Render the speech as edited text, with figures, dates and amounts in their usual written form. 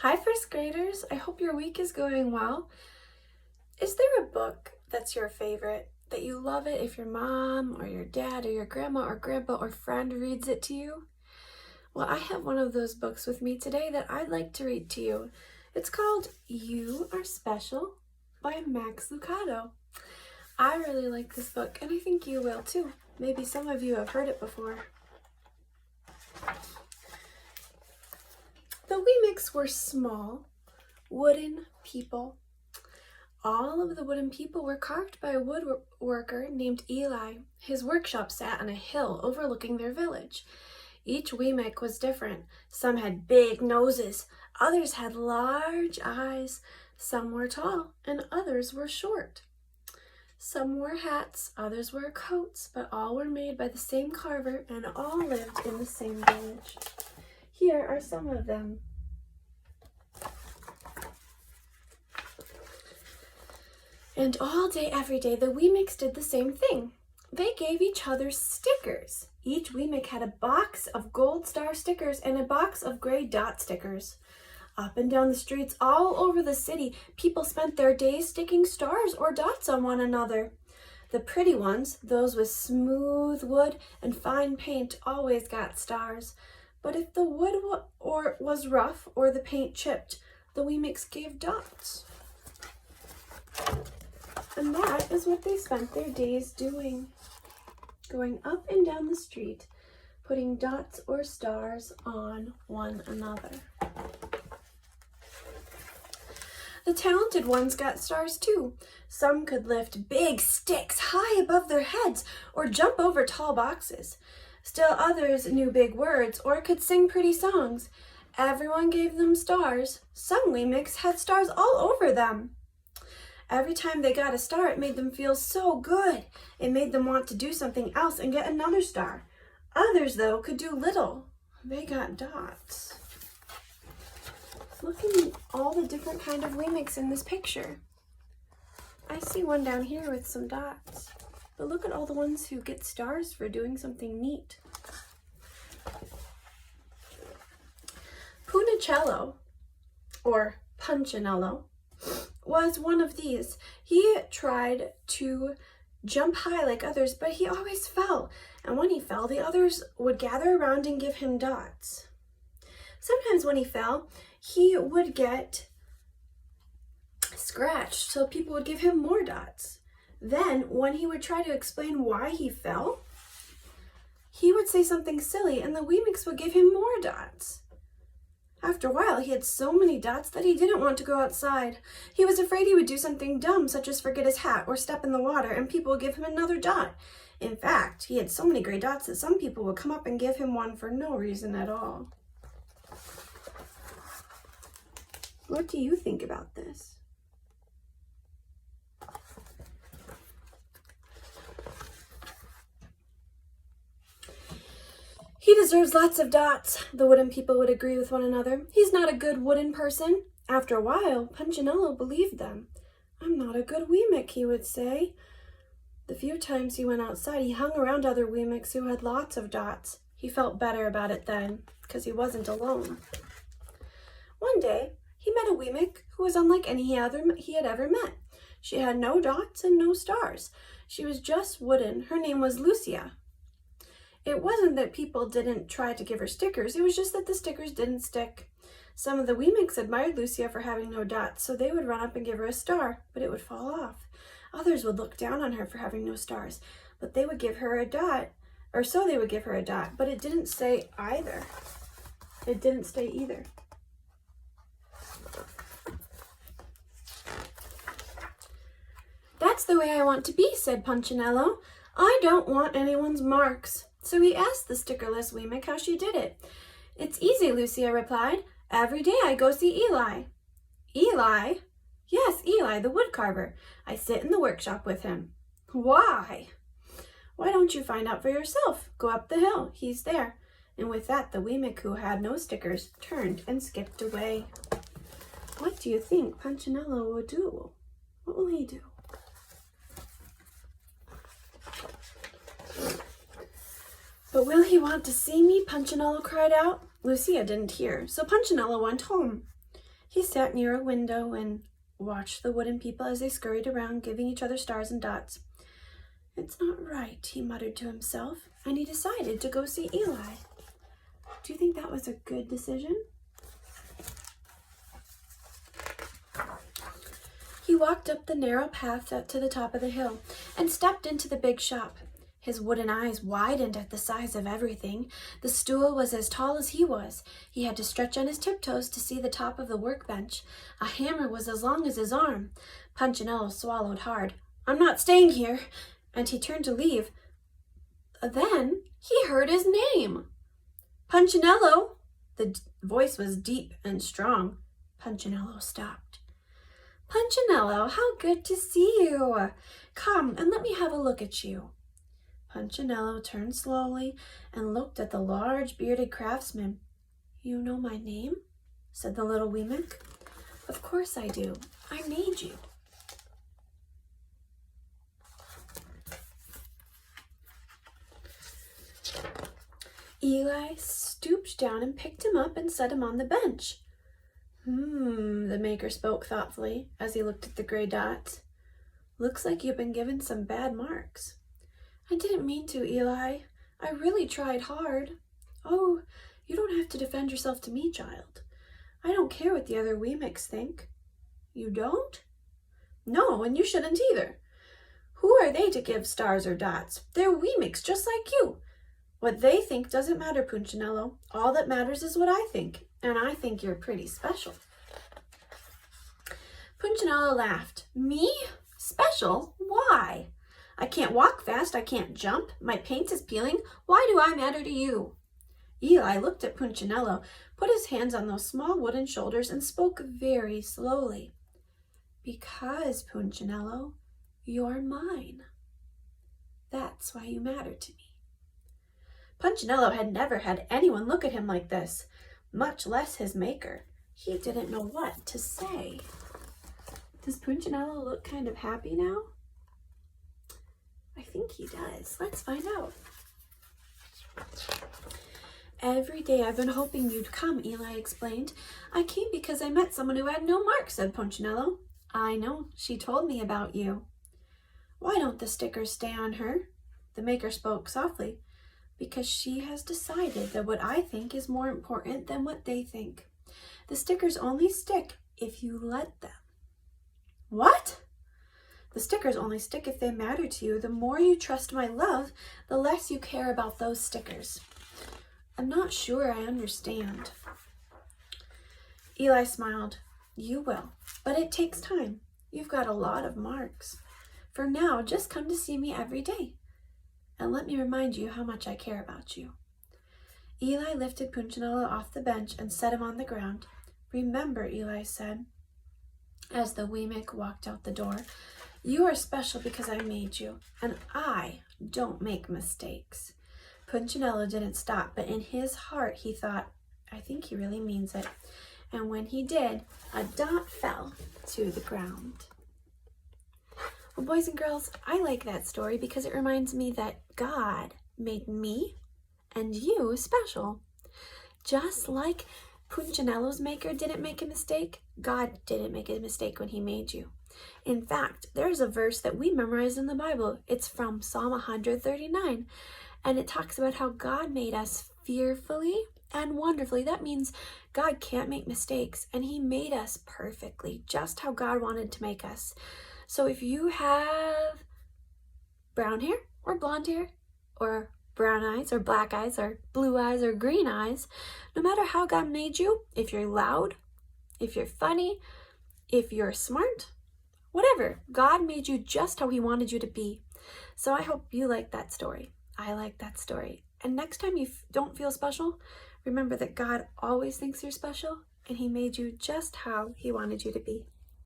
Hi, first graders. I hope your week is going well. Is there a book that's your favorite, that you love it if your mom or your dad or your grandma or grandpa or friend reads it to you? Well, I have one of those books with me today that I'd like to read to you. It's called You Are Special by Max Lucado. I really like this book, and I think you will too. Maybe some of you have heard it before. The Weemics were small, wooden people. All of the wooden people were carved by a woodworker named Eli. His workshop sat on a hill overlooking their village. Each Weemic was different. Some had big noses, others had large eyes, some were tall, and others were short. Some wore hats, others wore coats, but all were made by the same carver and all lived in the same village. Here are some of them. And all day, every day, the Weemics did the same thing. They gave each other stickers. Each Weemic had a box of gold star stickers and a box of gray dot stickers. Up and down the streets all over the city, people spent their days sticking stars or dots on one another. The pretty ones, those with smooth wood and fine paint, always got stars. But if the wood was rough or the paint chipped, the Weemics gave dots. And that is what they spent their days doing. Going up and down the street, putting dots or stars on one another. The talented ones got stars too. Some could lift big sticks high above their heads or jump over tall boxes. Still others knew big words or could sing pretty songs. Everyone gave them stars. Some Weemics had stars all over them. Every time they got a star, it made them feel so good. It made them want to do something else and get another star. Others, though, could do little. They got dots. Look at all the different kind of Weemics in this picture. I see one down here with some dots. But look at all the ones who get stars for doing something neat. Punicello, or Punchinello, was one of these. He tried to jump high like others, but he always fell. And when he fell, the others would gather around and give him dots. Sometimes when he fell, he would get scratched, so people would give him more dots. Then, when he would try to explain why he fell, he would say something silly, and the Weemics would give him more dots. After a while, he had so many dots that he didn't want to go outside. He was afraid he would do something dumb, such as forget his hat or step in the water, and people would give him another dot. In fact, he had so many gray dots that some people would come up and give him one for no reason at all. What do you think about this? He deserves lots of dots, the wooden people would agree with one another. He's not a good wooden person. After a while, Punchinello believed them. I'm not a good Weemic, he would say. The few times he went outside, he hung around other Weemics who had lots of dots. He felt better about it then, because he wasn't alone. One day, he met a Weemic who was unlike any he had ever met. She had no dots and no stars. She was just wooden. Her name was Lucia. It wasn't that people didn't try to give her stickers, it was just that the stickers didn't stick. Some of the Weemics admired Lucia for having no dots, so they would run up and give her a star, but it would fall off. Others would look down on her for having no stars, but they would give her a dot, or so they would give her a dot, but it didn't stay either. It didn't stay either. That's the way I want to be, said Punchinello. I don't want anyone's marks. So he asked the stickerless Weemic how she did it. It's easy, Lucia replied. Every day I go see Eli. Eli? Yes, Eli, the woodcarver. I sit in the workshop with him. Why? Why don't you find out for yourself? Go up the hill. He's there. And with that, the Weemic who had no stickers turned and skipped away. What do you think Punchinello will do? What will he do? But will he want to see me? Punchinello cried out. Lucia didn't hear, so Punchinello went home. He sat near a window and watched the wooden people as they scurried around, giving each other stars and dots. "It's not right," he muttered to himself, and he decided to go see Eli. Do you think that was a good decision? He walked up the narrow path up to the top of the hill and stepped into the big shop. His wooden eyes widened at the size of everything. The stool was as tall as he was. He had to stretch on his tiptoes to see the top of the workbench. A hammer was as long as his arm. Punchinello swallowed hard. "I'm not staying here," and he turned to leave. Then he heard his name. "Punchinello!" The voice was deep and strong. Punchinello stopped. "Punchinello, how good to see you! Come and let me have a look at you." Punchinello turned slowly and looked at the large bearded craftsman. "You know my name?" said the little wee Mick. "Of course I do. I made you." Eli stooped down and picked him up and set him on the bench. The maker spoke thoughtfully as he looked at the gray dots. "Looks like you've been given some bad marks." "I didn't mean to, Eli. I really tried hard." "Oh, you don't have to defend yourself to me, child. I don't care what the other wee Micks think." "You don't?" "No, and you shouldn't either. Who are they to give stars or dots? They're wee Micks just like you. What they think doesn't matter, Punchinello. All that matters is what I think, and I think you're pretty special." Punchinello laughed. "Me? Special? Why? I can't walk fast, I can't jump, my paint is peeling. Why do I matter to you?" Eli looked at Punchinello, put his hands on those small wooden shoulders, and spoke very slowly. "Because, Punchinello, you're mine. That's why you matter to me." Punchinello had never had anyone look at him like this, much less his maker. He didn't know what to say. Does Punchinello look kind of happy now? I think he does. Let's find out. "Every day I've been hoping you'd come," Eli explained. "I came because I met someone who had no marks," said Punchinello. "I know. She told me about you." "Why don't the stickers stay on her?" The maker spoke softly. "Because she has decided that what I think is more important than what they think. The stickers only stick if you let them." "What?" "The stickers only stick if they matter to you. The more you trust my love, the less you care about those stickers." "I'm not sure I understand." Eli smiled. "You will, but it takes time. You've got a lot of marks. For now, just come to see me every day. And let me remind you how much I care about you." Eli lifted Punchinello off the bench and set him on the ground. "Remember," Eli said, as the wee Mick walked out the door, "you are special because I made you, and I don't make mistakes." Punchinello didn't stop, but in his heart he thought, "I think he really means it." And when he did, a dot fell to the ground. Well, boys and girls, I like that story because it reminds me that God made me and you special. Just like Punchinello's maker didn't make a mistake, God didn't make a mistake when he made you. In fact, there's a verse that we memorized in the Bible. It's from Psalm 139, and it talks about how God made us fearfully and wonderfully. That means God can't make mistakes, and he made us perfectly, just how God wanted to make us. So if you have brown hair or blonde hair or brown eyes or black eyes or blue eyes or green eyes, no matter how God made you, if you're loud, if you're funny, if you're smart, whatever, God made you just how he wanted you to be. So I hope you like that story. I like that story. And next time you don't feel special, remember that God always thinks you're special and he made you just how he wanted you to be.